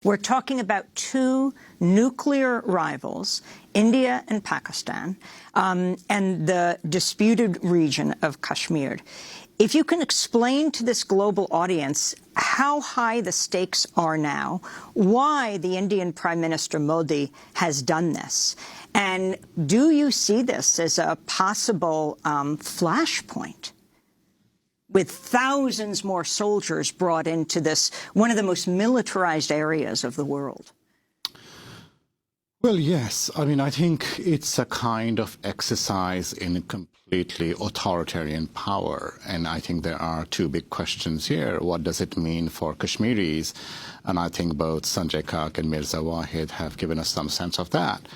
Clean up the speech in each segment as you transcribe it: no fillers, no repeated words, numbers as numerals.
We're talking about two nuclear rivals, India and Pakistan, and the disputed region of Kashmir. If you can explain to this global audience how high the stakes are now, why the Indian Prime Minister Modi has done this, and do you see this as a possible flashpoint with thousands more soldiers brought into this, one of the most militarized areas of the world? Well, yes. I mean, I think it's a kind of exercise in completely authoritarian power. And I think there are two big questions here. What does it mean for Kashmiris? And I think both Sanjay Kak and Mirza Wahid have given us some sense of that.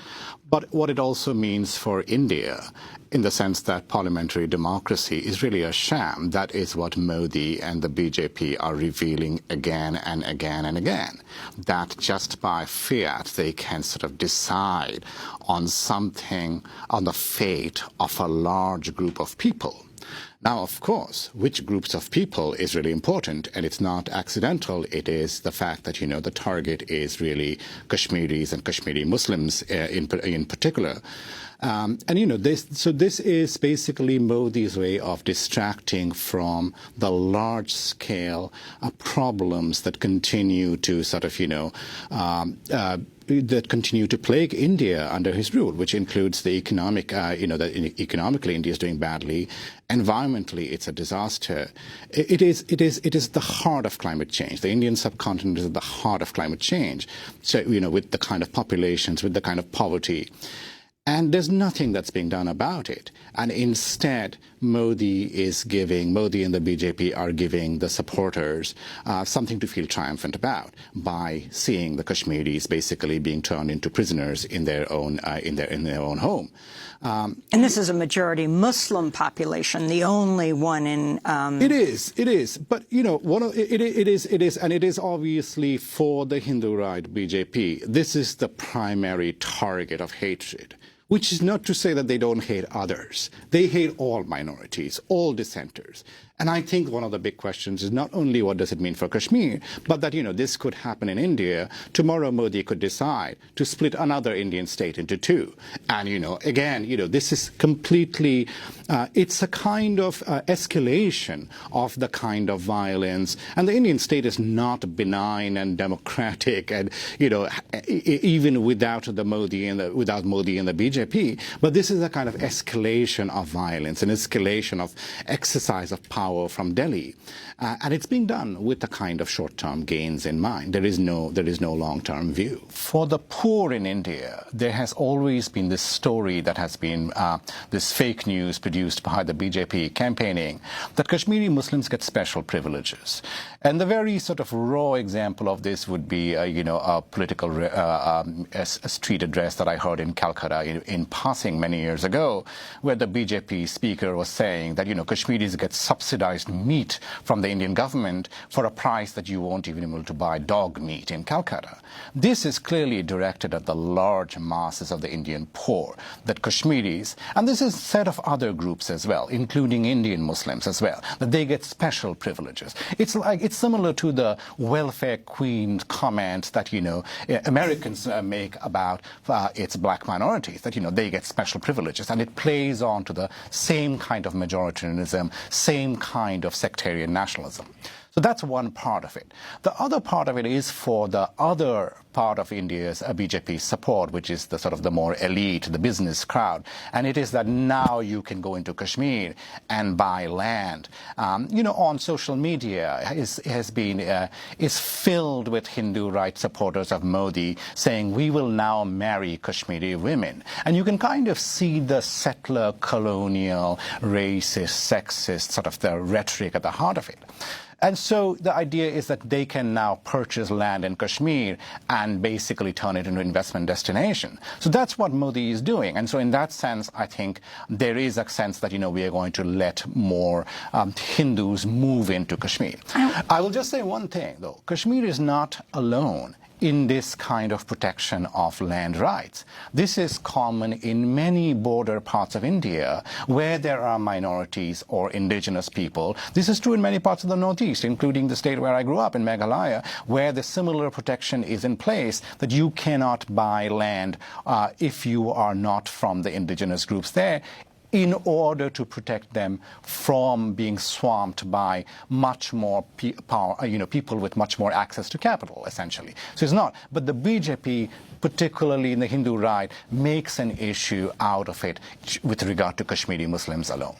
But what it also means for India, in the sense that parliamentary democracy is really a sham. That is what Modi and the BJP are revealing again and again and again. That just by fiat they can sort of decide on something, on the fate of a large group of people. Now, of course, which groups of people is really important, and it's not accidental. It is the fact that, the target is really Kashmiris and Kashmiri Muslims in particular. This is basically Modi's way of distracting from the large-scale problems that continue to sort of, that continue to plague India under his rule, which includes the economic, that economically India is doing badly. Environmentally, it's a disaster. It is the heart of climate change. The Indian subcontinent is at the heart of climate change. So, with the kind of populations, with the kind of poverty. And there's nothing that's being done about it. And instead, Modi and the BJP are giving the supporters something to feel triumphant about by seeing the Kashmiris basically being turned into prisoners in their own home. And this is a majority Muslim population, the only one in. It is. But it is, and it is obviously for the Hindu right BJP. This is the primary target of hatred. Which is not to say that they don't hate others. They hate all minorities, all dissenters. And I think one of the big questions is not only what does it mean for Kashmir, but that, this could happen in India. Tomorrow Modi could decide to split another Indian state into two. And, again, this is completely, it's a kind of escalation of the kind of violence. And the Indian state is not benign and democratic and, even without Modi and the BJP. But this is a kind of escalation of violence, an escalation of exercise of power from Delhi, and it's being done with the kind of short-term gains in mind. There is no long-term view. For the poor in India, there has always been this story that has been this fake news produced by the BJP campaigning that Kashmiri Muslims get special privileges, and the very sort of raw example of this would be a political a street address that I heard in Calcutta in passing many years ago, where the BJP speaker was saying that Kashmiris get subsidized meat from the Indian government for a price that you won't even be able to buy dog meat in Calcutta. This is clearly directed at the large masses of the Indian poor, that Kashmiris, and this is said of other groups as well, including Indian Muslims as well, that they get special privileges. It's similar to the welfare queen comments that, Americans make about its black minorities, that, they get special privileges. And it plays on to the same kind of majoritarianism, same kind of sectarian nationalism. So that's one part of it. The other part of it is for the other part of India's BJP support, which is the sort of the more elite, the business crowd. And it is that now you can go into Kashmir and buy land. On social media is filled with Hindu rights supporters of Modi saying, we will now marry Kashmiri women. And you can kind of see the settler, colonial, racist, sexist, sort of the rhetoric at the heart of it. And so the idea is that they can now purchase land in Kashmir and basically turn it into an investment destination. So that's what Modi is doing. And so in that sense, I think there is a sense that, we are going to let more Hindus move into Kashmir. I will just say one thing, though. Kashmir is not alone in this kind of protection of land rights. This is common in many border parts of India where there are minorities or indigenous people. This is true in many parts of the Northeast, including the state where I grew up in Meghalaya, where the similar protection is in place that you cannot buy land if you are not from the indigenous groups there, in order to protect them from being swamped by much more people with much more access to capital, essentially. So it's not. But the BJP, particularly in the Hindu right, makes an issue out of it with regard to Kashmiri Muslims alone.